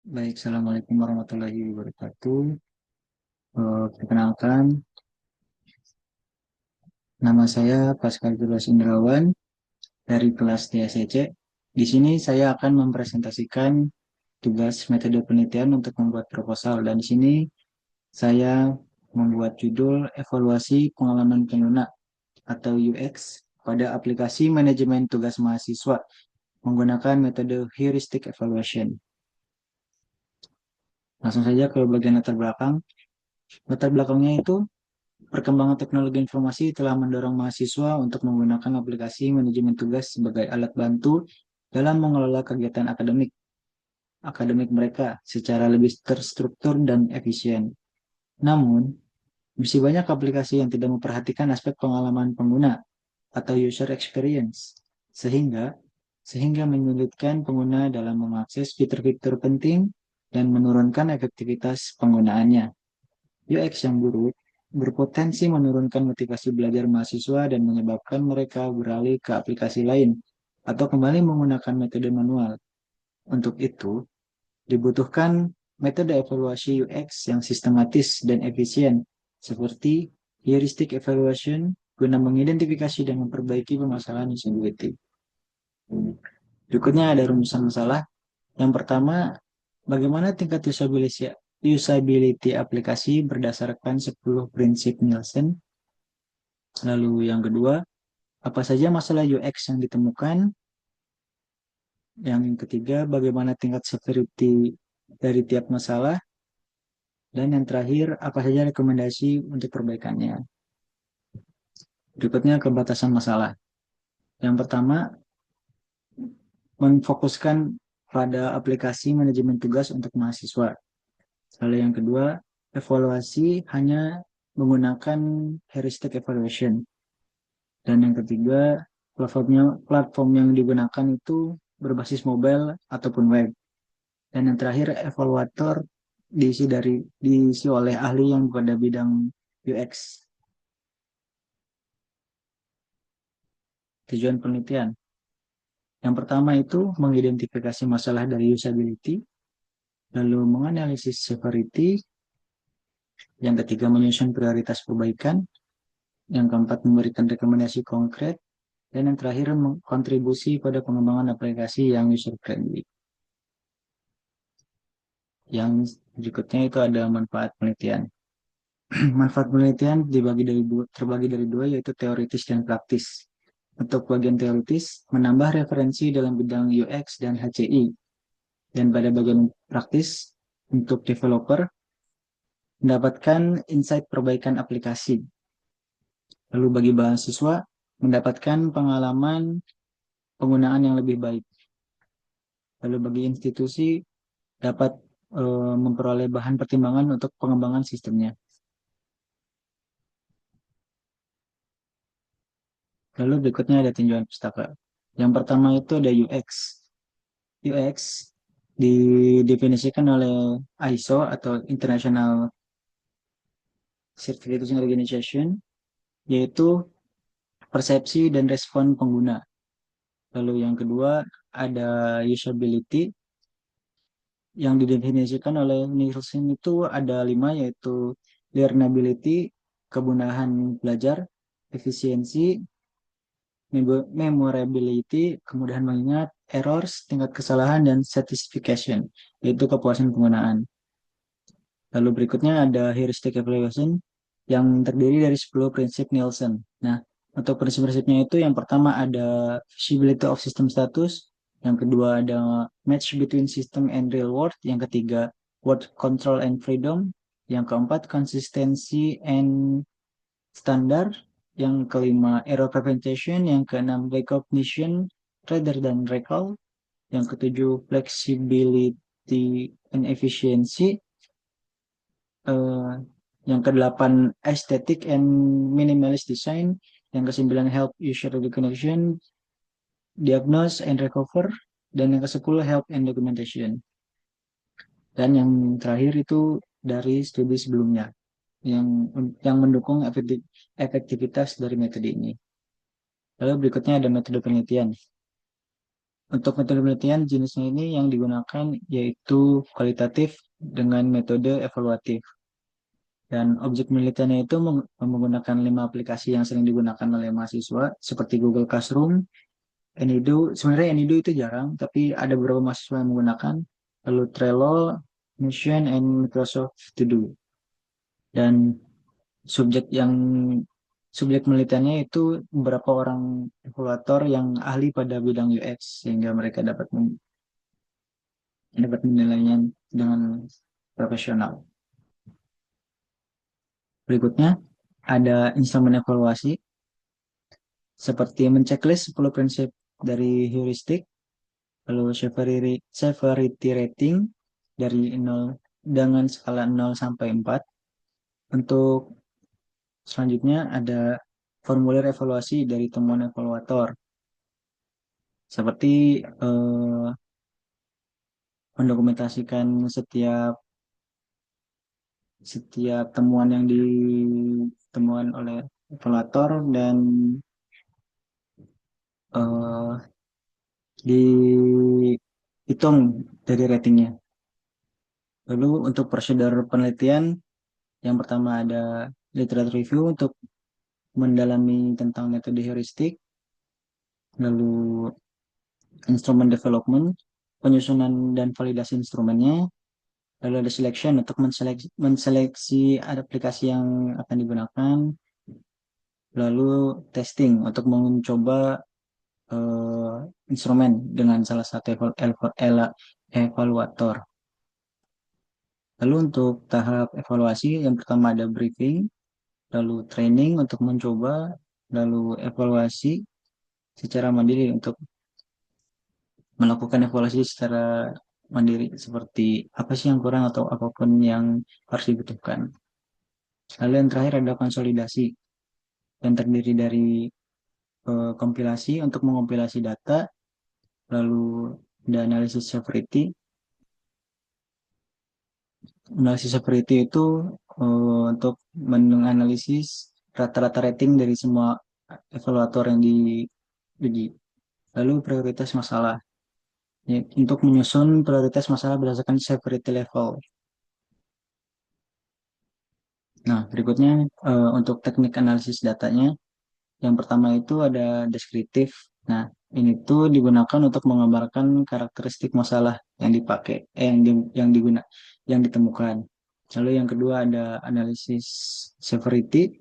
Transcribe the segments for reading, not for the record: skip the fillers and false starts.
Baik, Assalamualaikum warahmatullahi wabarakatuh. Perkenalkan, nama saya Pascal Julius Indrawan dari kelas TSEC. Di sini saya akan mempresentasikan tugas metode penelitian untuk membuat proposal. Dan di sini saya membuat judul evaluasi pengalaman pengguna atau UX pada aplikasi manajemen tugas mahasiswa menggunakan metode heuristic evaluation. Langsung saja ke bagian latar belakang. Latar belakangnya itu perkembangan teknologi informasi telah mendorong mahasiswa untuk menggunakan aplikasi manajemen tugas sebagai alat bantu dalam mengelola kegiatan akademik mereka secara lebih terstruktur dan efisien. Namun, masih banyak aplikasi yang tidak memperhatikan aspek pengalaman pengguna atau user experience, sehingga sehingga menyulitkan pengguna dalam mengakses fitur-fitur penting dan menurunkan efektivitas penggunaannya. UX yang buruk berpotensi menurunkan motivasi belajar mahasiswa dan menyebabkan mereka beralih ke aplikasi lain atau kembali menggunakan metode manual. Untuk itu, dibutuhkan metode evaluasi UX yang sistematis dan efisien, seperti heuristic evaluation, guna mengidentifikasi dan memperbaiki permasalahan usability. Berikutnya ada rumusan masalah. Yang pertama, bagaimana tingkat usability aplikasi berdasarkan 10 prinsip Nielsen. Lalu yang kedua, apa saja masalah UX yang ditemukan? Yang ketiga, bagaimana tingkat severity dari tiap masalah? Dan yang terakhir, apa saja rekomendasi untuk perbaikannya? Berikutnya, kebatasan masalah. Yang pertama, memfokuskan pada aplikasi manajemen tugas untuk mahasiswa. Lalu yang kedua, evaluasi hanya menggunakan heuristic evaluation. Dan yang ketiga, platform yang digunakan itu berbasis mobile ataupun web. Dan yang terakhir, evaluator diisi oleh ahli yang pada bidang UX. Tujuan penelitian. Yang pertama itu mengidentifikasi masalah dari usability, lalu menganalisis severity, yang ketiga menyusun prioritas perbaikan, yang keempat memberikan rekomendasi konkret, dan yang terakhir kontribusi pada pengembangan aplikasi yang user friendly. Yang berikutnya itu ada manfaat penelitian. Manfaat penelitian terbagi dari dua, yaitu teoritis dan praktis. Untuk bagian teoritis, menambah referensi dalam bidang UX dan HCI. Dan pada bagian praktis, untuk developer, mendapatkan insight perbaikan aplikasi. Lalu bagi mahasiswa, mendapatkan pengalaman penggunaan yang lebih baik. Lalu bagi institusi, dapat memperoleh bahan pertimbangan untuk pengembangan sistemnya. Lalu berikutnya ada tinjauan pustaka. Yang pertama itu ada UX. UX didefinisikan oleh ISO atau International Certification Organization, yaitu persepsi dan respon pengguna. Lalu yang kedua ada usability yang didefinisikan oleh Nielsen itu ada 5, yaitu learnability, kemudahan belajar, efisiensi, memorability, kemudahan mengingat, errors, tingkat kesalahan, dan satisfaction, yaitu kepuasan penggunaan. Lalu berikutnya ada heuristic evaluation yang terdiri dari 10 prinsip Nielsen. Nah, untuk prinsip-prinsipnya itu yang pertama ada visibility of system status, yang kedua ada match between system and real world, yang ketiga word control and freedom, yang keempat consistency and standard, yang kelima error prevention, yang keenam recognition rather than recall, yang ketujuh flexibility and efficiency, eh, yang kedelapan aesthetic and minimalist design, yang kesembilan help user recognition, diagnose and recover, dan yang kesepuluh help and documentation. Dan yang terakhir itu dari studi sebelumnya yang yang mendukung efektivitas dari metode ini. Lalu berikutnya ada metode penelitian. Untuk metode penelitian jenisnya ini yang digunakan yaitu kualitatif dengan metode evaluatif. Dan objek penelitiannya itu menggunakan 5 aplikasi yang sering digunakan oleh mahasiswa seperti Google Classroom, Anydo. Sebenarnya Anydo itu jarang, tapi ada beberapa mahasiswa yang menggunakan. Lalu Trello, Notion, and Microsoft To Do. Dan subjek yang subjek penelitiannya itu beberapa orang evaluator yang ahli pada bidang UX sehingga mereka dapat menilainya dengan profesional. Berikutnya ada instrumen evaluasi seperti menceklis 10 prinsip dari heuristik, lalu severity rating dari 0 dengan skala 0 sampai 4. Untuk selanjutnya ada formulir evaluasi dari temuan evaluator seperti eh, mendokumentasikan setiap setiap temuan yang ditemuan oleh evaluator dan eh, dihitung dari ratingnya. Lalu untuk prosedur penelitian, yang pertama ada literature review untuk mendalami tentang metode heuristik, lalu instrument development, penyusunan dan validasi instrumennya, lalu ada selection untuk menseleksi aplikasi yang akan digunakan, lalu testing untuk mencoba eh, instrumen dengan salah satu evaluator. Lalu untuk tahap evaluasi, yang pertama ada briefing, lalu training untuk mencoba, lalu evaluasi secara mandiri untuk melakukan evaluasi secara mandiri seperti apa sih yang kurang atau apapun yang harus dibutuhkan. Lalu yang terakhir ada konsolidasi yang terdiri dari kompilasi untuk mengompilasi data, lalu ada analisis severity. Analisis severity itu untuk menganalisis rata-rata rating dari semua evaluator yang diuji. Lalu prioritas masalah. Ya, untuk menyusun prioritas masalah berdasarkan severity level. Nah, berikutnya untuk teknik analisis datanya, yang pertama itu ada deskriptif. Nah, ini tuh digunakan untuk menggambarkan karakteristik masalah yang dipakai, yang ditemukan. Lalu yang kedua ada analisis severity,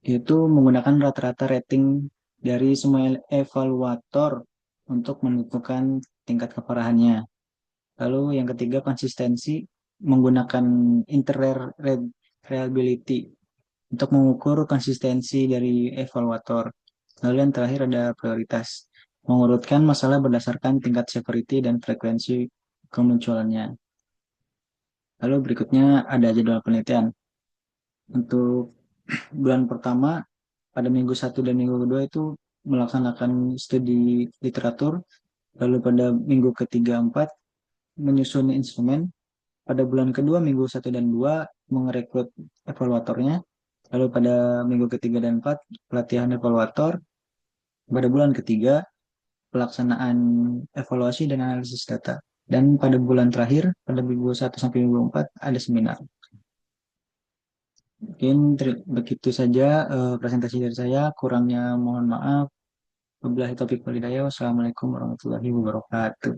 yaitu menggunakan rata-rata rating dari semua evaluator untuk menentukan tingkat keparahannya. Lalu yang ketiga konsistensi menggunakan interreliability untuk mengukur konsistensi dari evaluator. Lalu yang terakhir ada prioritas, mengurutkan masalah berdasarkan tingkat severity dan frekuensi kemunculannya. Lalu berikutnya ada jadwal penelitian. Untuk bulan pertama, pada minggu 1 dan minggu 2 itu melaksanakan studi literatur, lalu pada minggu ketiga 4 menyusun instrumen, pada bulan kedua minggu 1 dan 2 merekrut evaluatornya, lalu pada minggu ketiga dan 4 pelatihan evaluator, pada bulan ketiga pelaksanaan evaluasi dan analisis data. Dan pada bulan terakhir, pada minggu 1 sampai minggu 4 ada seminar. Mungkin begitu saja presentasi dari saya. Kurangnya mohon maaf. Wabillahi taufiq walhidayah. Wassalamualaikum warahmatullahi wabarakatuh.